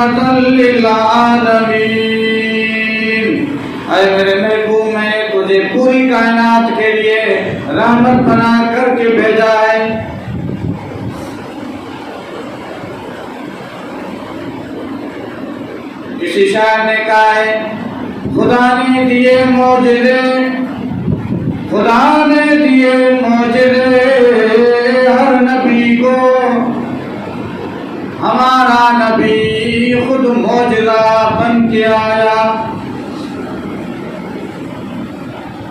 رحمة للعالمين۔ اے میرے محبوب، میں نے تجھے پوری کائنات کے لیے رحمت بنا کر کے بھیجا ہے۔ کسی شاعر نے کہا ہے خدا نے دیے معجزے، خدا نے دیے معجزے ہر نبی کو، ہمارا نبی خود معجزہ بن کے آیا۔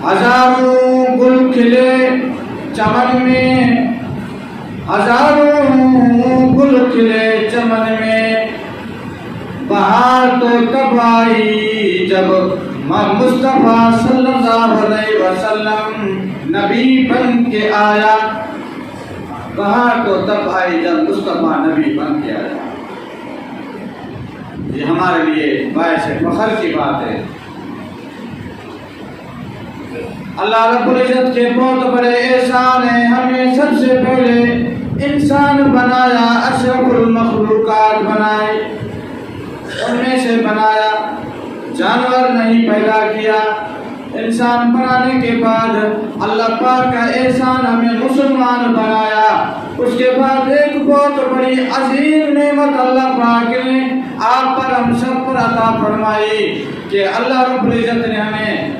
ہزاروں گل کھلے چمن میں، ہزاروں گل کھلے چمن میں، بہار تو تب آئی جب مصطفیٰ صلی اللہ علیہ وسلم نبی بن کے آیا۔ بہار تو تب آئی جب مصطفیٰ نبی بن کے آیا۔ یہ ہمارے لیے باعث فخر کی بات ہے۔ اللہ رب العزت کے بہت بڑے احسان ہیں، ہمیں سب سے پہلے انسان بنایا، اشرف المخلوقات بنائے، ان میں سے بنایا، جانور نہیں پیدا کیا۔ انسان بنانے کے بعد اللہ پاک کا احسان ہمیں مسلمان بنایا۔ اس کے بعد ایک بہت بڑی عظیم نعمت اللہ پاک نے آپ پر ہم سب پر عطا فرمائی کہ اللہ رب العزت نے ہمیں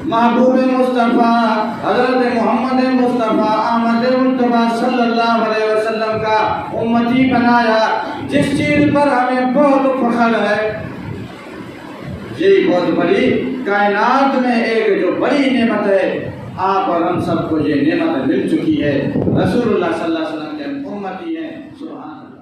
محبوب مصطفیٰ حضرت محمد مصطفیٰ احمد مصطفیٰ صلی اللہ علیہ وسلم کا امتی بنایا، جس چیز پر ہمیں بہت فخر ہے۔ یہی بہت بڑی کائنات میں ایک جو بڑی نعمت ہے، آپ اور ہم سب کو یہ نعمت مل چکی ہے۔ رسول اللہ صلی اللہ علیہ وسلم کے امتی ہیں، سبحان اللہ۔